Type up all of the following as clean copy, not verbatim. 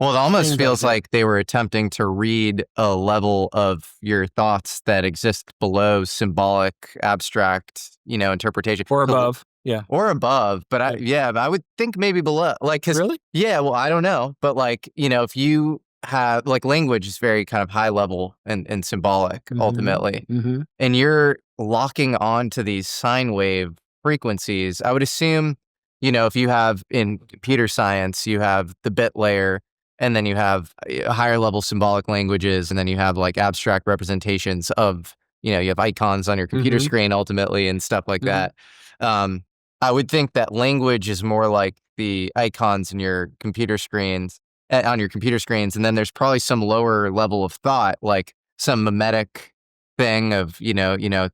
Well, it almost things like feels that. like they were attempting to read a level of your thoughts that exist below symbolic, abstract, interpretation. Or above. Yeah. Or above, but Yeah. I would think maybe below. Like, cause Really? yeah, well, I don't know, but like, if you have like language is very kind of high level and symbolic Mm-hmm. ultimately, Mm-hmm. and you're locking on to these sine wave frequencies. I would assume, if you have in computer science, you have the bit layer, and then you have higher level symbolic languages, and then you have like abstract representations of, you have icons on your computer Mm-hmm. screen ultimately and stuff like Mm-hmm. that. Um, I would think that language is more like the icons in your computer screens on your computer screens, and then there's probably some lower level of thought, like some mimetic thing of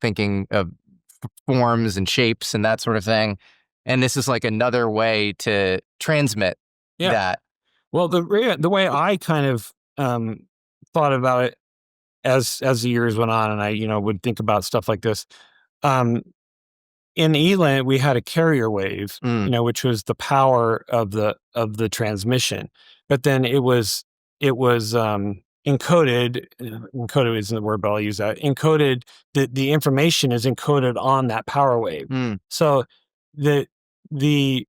thinking of forms and shapes and that sort of thing. And this is like another way to transmit Yeah. that. Well, the way I kind of thought about it as the years went on, and I would think about stuff like this. Um, in ELANT, we had a carrier wave, Mm, which was the power of the transmission, but then it was encoded. Encoded isn't the word, but I'll use that. Encoded. The information is encoded on that power wave. mm, So the the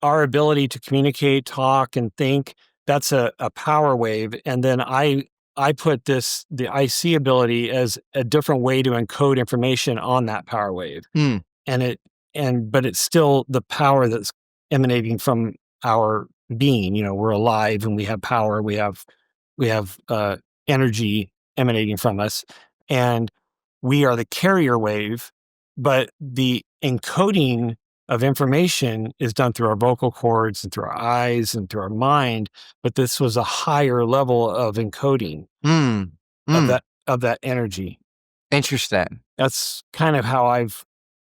our ability to communicate, talk, and think, that's a power wave. And then I put the IC ability as a different way to encode information on that power wave. mm, And but it's still the power that's emanating from our being. We're alive and we have power. We have energy emanating from us, and we are the carrier wave, but the encoding of information is done through our vocal cords and through our eyes and through our mind. But this was a higher level of encoding mm, of mm. that energy. Interesting. That's kind of how I've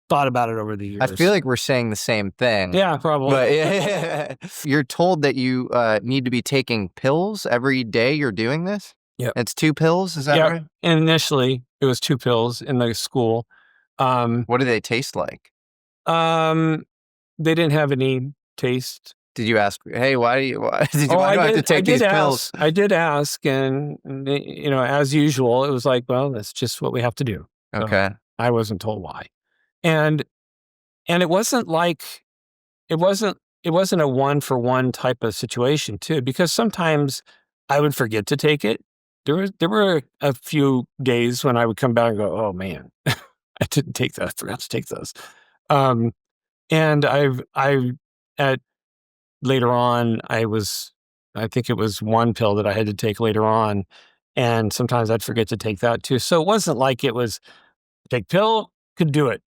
thought about it over the I feel years. like we're saying the same thing, Yeah, probably. but you're told that you need to be taking pills every day you're doing this? Yep. It's 2 pills, is that Yeah. right? And initially it was 2 pills in the school. Um, What do they taste like? um, they didn't have any taste. Did you ask, "Hey, Oh, why do I have to I take did these pills?" ask. I did ask, and as usual, it was like, well, that's just what we have to do. So Okay. I wasn't told why. And it wasn't like it wasn't it wasn't a one for one type of situation too, because sometimes I would forget to take it. There were a few days when I would come back and go, oh man, I didn't take that. I forgot to take those. Um, and I've at later on, I think it was one pill that I had to take later on. And sometimes I'd forget to take that too. So it wasn't like it was take pill, could do it.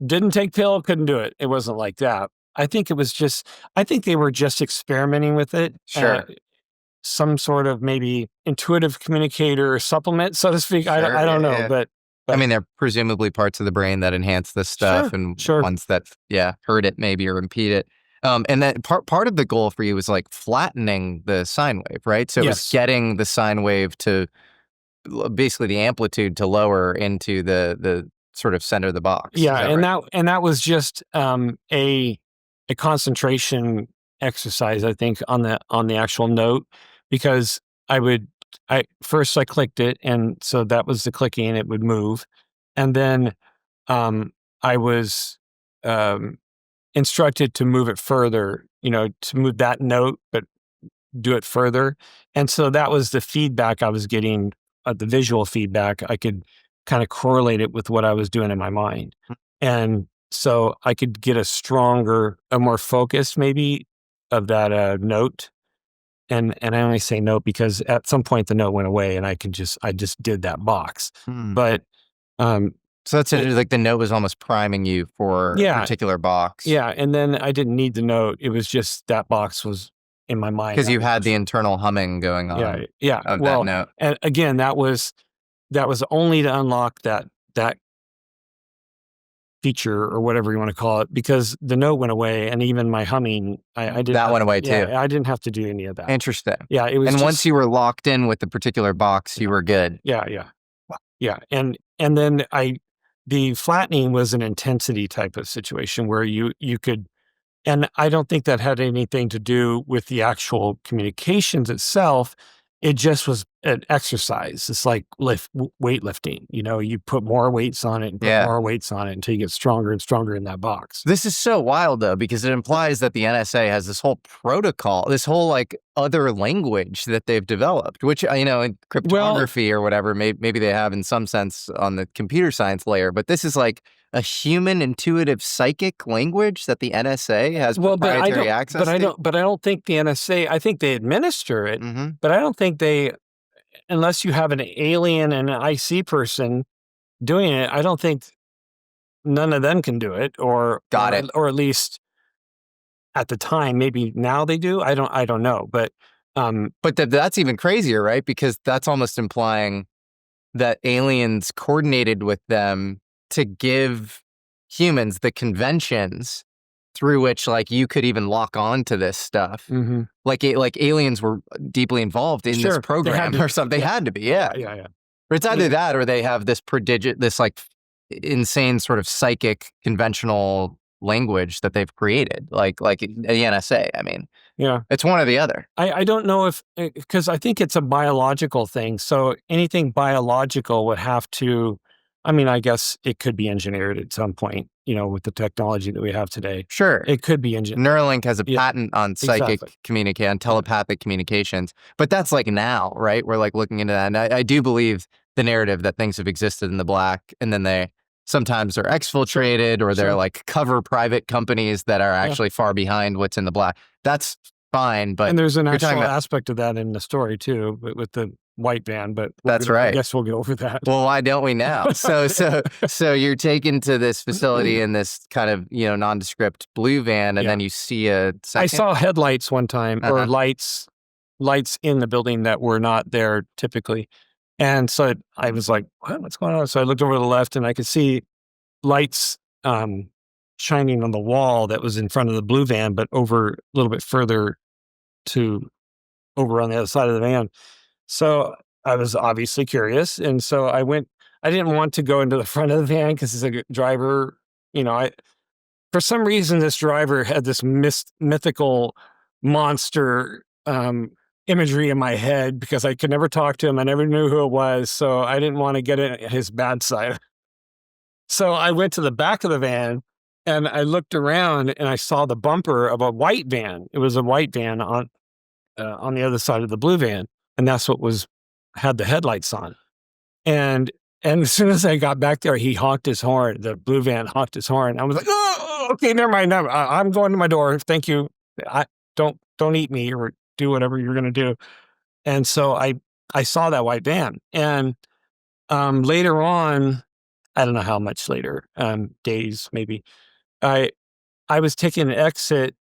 Didn't take pill, couldn't do it. It wasn't like that. I think they were just experimenting with it. Sure. Some sort of maybe intuitive communicator or supplement, so to speak. Sure, I don't yeah, know, yeah. but, I but mean, they're presumably parts of the brain that enhance this stuff sure, and sure. ones that, yeah, hurt it maybe or impede it. And then part of the goal for you was like flattening the sine wave, right? So it was Yes. getting the sine wave to basically the amplitude to lower into the sort of center of the box. Is Yeah, that right? and that was just a concentration exercise, I think, on the actual note, because I first I clicked it, and so that was the clicking, it would move, and then um, I was um, instructed to move it further, to move that note, but do it further, and so that was the feedback I was getting, the visual feedback. I could kind of correlate it with what I was doing in my mind. And so I could get a more focused maybe of that note. And I only say note because at some point the note went away and I just did that box. Hmm. But um, So that's it, it. Like the note was almost priming you for a yeah, particular box yeah. And then I didn't need the note. It was just that box was in my mind. because you had the internal humming going Yeah, on yeah. of that Well, note. and again, that was only to unlock that feature or whatever you want to call it, because the note went away, and even my humming, I didn't That have, went away too. yeah, I didn't have to do any of that. Interesting. Yeah, it was And once just, you were locked in with the particular box, you yeah, were good. yeah, yeah, yeah. And then the flattening was an intensity type of situation where you could And I don't think that had anything to do with the actual communications itself. It just was an exercise. It's like weightlifting. You put more weights on it and put Yeah. more weights on it until you get stronger and stronger in that box. This is so wild though, because it implies that the NSA has this whole protocol, this whole like other language that they've developed, which, in cryptography or whatever, maybe they have in some sense on the computer science layer, but this is like a human intuitive psychic language that the NSA has proprietary access to. But I don't think the NSA, I think they administer it, Mm-hmm. but I don't think unless you have an alien and an IC person doing it, I don't think none of them can do it, or at least at the time. Maybe now they do. I don't know, but that's even crazier, right? Because that's almost implying that aliens coordinated with them to give humans the conventions through which like you could even lock on to this stuff. Mm-hmm. Like aliens were deeply involved in this program or something. They had to be, yeah. Or it's either that or they have this this like insane sort of psychic conventional language that they've created, like the NSA. I mean, it's one or the other. I don't know because I think it's a biological thing. So anything biological would have to, I guess it could be engineered at some point, with the technology that we have today. Sure. It could be engineered. Neuralink has a patent on psychic on telepathic communications, but that's like now, right? We're like looking into that. And I do believe the narrative that things have existed in the black, and then they sometimes are exfiltrated or they're like cover private companies that are actually far behind what's in the black. That's fine, but and there's an actual aspect of that in the story too, with the white van. But that's right. I guess we'll get over that. Well, why don't we now? So you're taken to this facility in this kind of nondescript blue van, and then you see a second. I saw headlights one time, or lights in the building that were not there typically. And so I was like, what's going on? So I looked over to the left and I could see lights shining on the wall that was in front of the blue van, but over a little bit further over on the other side of the van. So I was obviously curious. And so I didn't want to go into the front of the van because as a driver, for some reason, this driver had this mythical monster imagery in my head because I could never talk to him. I never knew who it was. So I didn't want to get in his bad side. So I went to the back of the van and I looked around and I saw the bumper of a white van. It was a white van on the other side of the blue van. And that's what had the headlights on. And as soon as I got back there, he honked his horn. The blue van honked his horn. I was like, oh, okay, never mind. I'm going to my door. Thank you. Don't eat me or do whatever you're going to do. And so I saw that white van. And later on, I don't know how much later, days maybe, I was taking an exit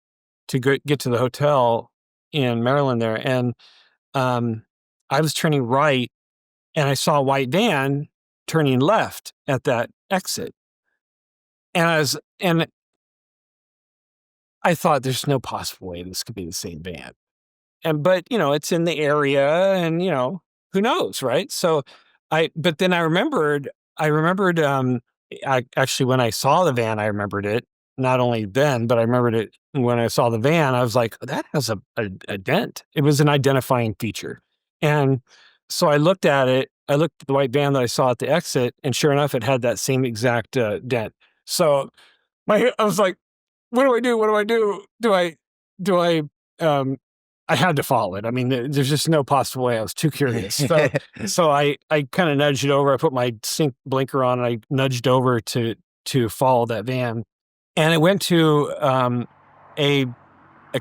to get to the hotel in Maryland there. And I was turning right and I saw a white van turning left at that exit. And I thought there's no possible way this could be the same van. But it's in the area and, who knows, right? So but then I remembered, actually when I saw the van, I remembered it. Not only then, but I remembered it when I saw the van. I was like, that has a dent. It was an identifying feature. And so I looked at it. I looked at the white van that I saw at the exit, and sure enough, it had that same exact dent. So I was like, what do I do? What do I do? I had to follow it. I mean, there's just no possible way. I was too curious. So I kind of nudged it over. I put my sync blinker on and I nudged over to follow that van. And it went to a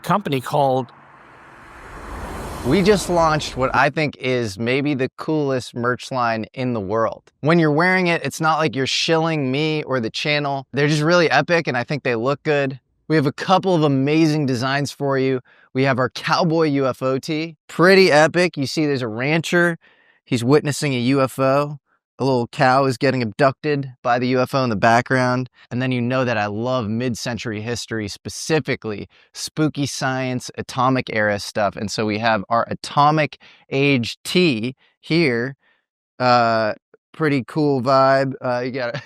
company called... We just launched what I think is maybe the coolest merch line in the world. When you're wearing it, it's not like you're shilling me or the channel. They're just really epic and I think they look good. We have a couple of amazing designs for you. We have our cowboy UFO tee. Pretty epic. You see there's a rancher. He's witnessing a UFO. A little cow is getting abducted by the UFO in the background. And then you know that I love mid-century history, specifically spooky science, atomic era stuff. And so we have our atomic age tee here. pretty cool vibe. You got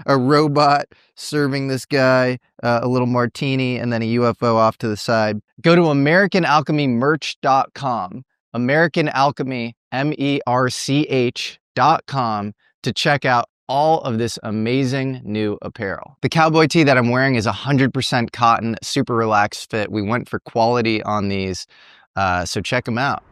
a robot serving this guy a little martini and then a UFO off to the side. Go to AmericanAlchemyMerch.com, American Alchemy, MERCH.com to check out all of this amazing new apparel. The cowboy tee that I'm wearing is 100% cotton, super relaxed fit. We went for quality on these, so check them out.